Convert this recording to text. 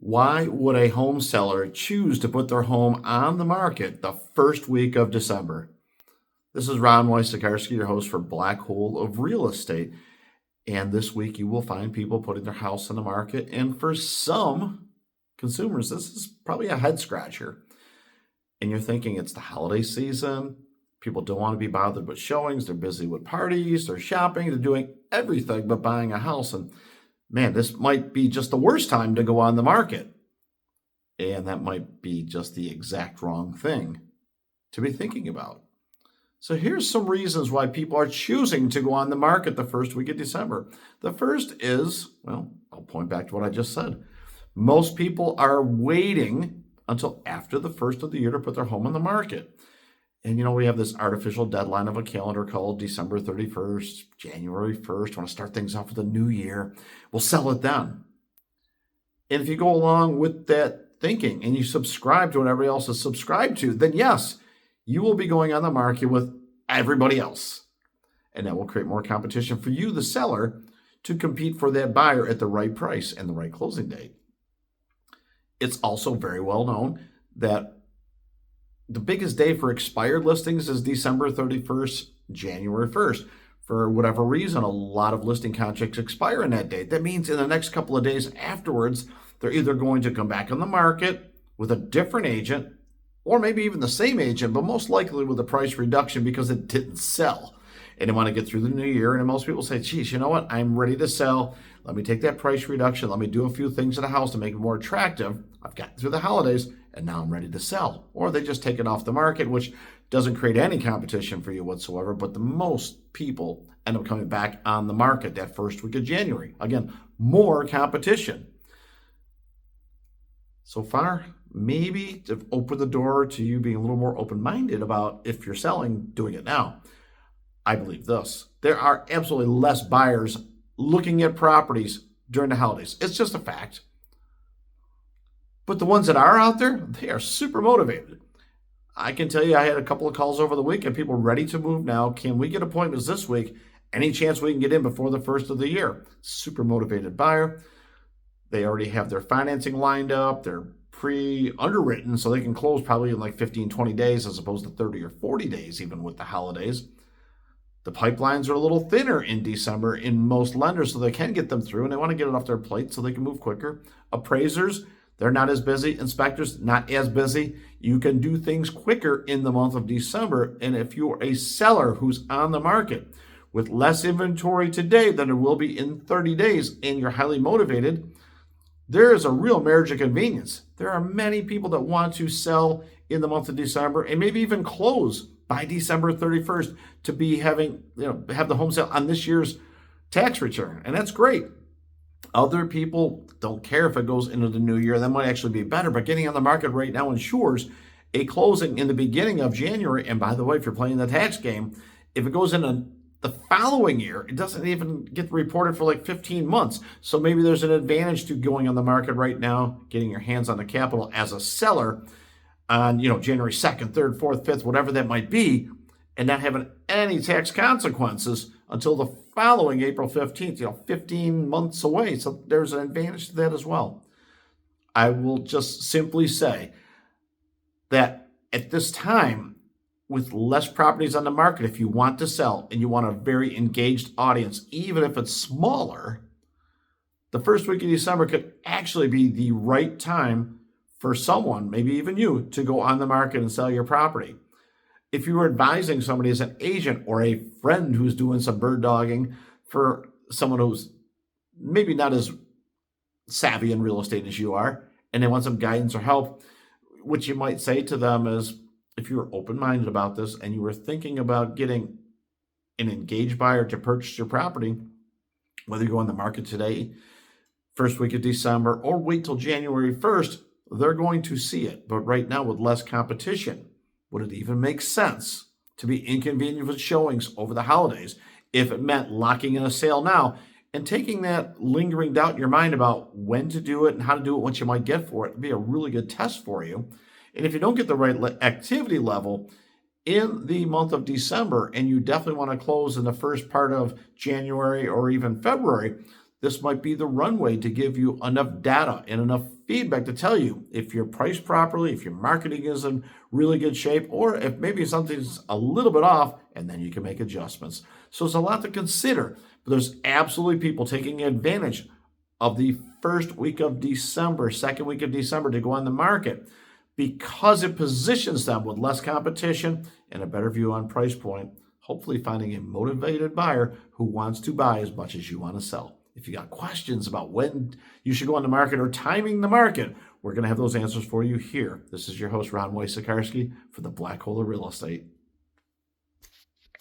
Why would a home seller choose to put their home on the market the first week of December? This is Ron Wojciechowski, your host for Black Hole of Real Estate. And this week you will find people putting their house on the market. And for some consumers, this is probably a head scratcher. And you're thinking it's the holiday season. People don't want to be bothered with showings. They're busy with parties. They're shopping. They're doing everything but buying a house. And man, this might be just the worst time to go on the market. And that might be just the exact wrong thing to be thinking about. So here's some reasons why people are choosing to go on the market the first week of December. The first is, well, I'll point back to what I just said. Most people are waiting until after the first of the year to put their home on the market. And, we have this artificial deadline of a calendar called December 31st, January 1st. Want to start things off with a new year. We'll sell it then. And if you go along with that thinking and you subscribe to what everybody else is subscribed to, then yes, you will be going on the market with everybody else. And that will create more competition for you, the seller, to compete for that buyer at the right price and the right closing date. It's also very well known that the biggest day for expired listings is December 31st, January 1st. For whatever reason, a lot of listing contracts expire on that date. That means in the next couple of days afterwards, they're either going to come back on the market with a different agent, or maybe even the same agent, but most likely with a price reduction because it didn't sell. And they want to get through the new year. And most people say, geez, you know what? I'm ready to sell. Let me take that price reduction. Let me do a few things in the house to make it more attractive. I've gotten through the holidays and now I'm ready to sell. Or they just take it off the market, which doesn't create any competition for you whatsoever. But the most people end up coming back on the market that first week of January. Again, more competition. So far, maybe to open the door to you being a little more open-minded about if you're selling, doing it now. I believe this. There are absolutely less buyers looking at properties during the holidays. It's just a fact. But the ones that are out there, they are super motivated. I can tell you I had a couple of calls over the weekend, people ready to move now. Can we get appointments this week? Any chance we can get in before the first of the year? Super motivated buyer. They already have their financing lined up. They're pre-underwritten, so they can close probably in like 15, 20 days as opposed to 30 or 40 days, even with the holidays. The pipelines are a little thinner in December in most lenders, so they can get them through, and they want to get it off their plate so they can move quicker. Appraisers, they're not as busy. Inspectors, not as busy. You can do things quicker in the month of December, and if you're a seller who's on the market with less inventory today than there will be in 30 days, and you're highly motivated, there is a real marriage of convenience. There are many people that want to sell in the month of December and maybe even close by December 31st to be have the home sale on this year's tax return. And that's great. Other people don't care if it goes into the new year. That might actually be better. But getting on the market right now ensures a closing in the beginning of January. And by the way, if you're playing the tax game, if it goes in the following year, it doesn't even get reported for like 15 months. So maybe there's an advantage to going on the market right now, getting your hands on the capital as a seller on January 2nd, 3rd, 4th, 5th, whatever that might be, and not having any tax consequences until the following April 15th, 15 months away. So there's an advantage to that as well. I will just simply say that at this time, with less properties on the market, if you want to sell and you want a very engaged audience, even if it's smaller, the first week of December could actually be the right time for someone, maybe even you, to go on the market and sell your property. If you were advising somebody as an agent or a friend who's doing some bird dogging for someone who's maybe not as savvy in real estate as you are, and they want some guidance or help, what you might say to them is, if you were open-minded about this and you were thinking about getting an engaged buyer to purchase your property, whether you go on the market today, first week of December, or wait till January 1st, they're going to see it. But right now, with less competition, would it even make sense to be inconvenient with showings over the holidays if it meant locking in a sale now and taking that lingering doubt in your mind about when to do it and how to do it, what you might get for it? It'd be a really good test for you. And if you don't get the right activity level in the month of December, and you definitely want to close in the first part of January or even February, This might be the runway to give you enough data and enough feedback to tell you if you're priced properly, if your marketing is in really good shape, or if maybe something's a little bit off, and then you can make adjustments. So it's a lot to consider, but there's absolutely people taking advantage of the first week of December, second week of December to go on the market because it positions them with less competition and a better view on price point, hopefully finding a motivated buyer who wants to buy as much as you want to sell. If you got questions about when you should go on the market or timing the market, we're going to have those answers for you here. This is your host, Ron Wojciechowski, for the Black Hole of Real Estate.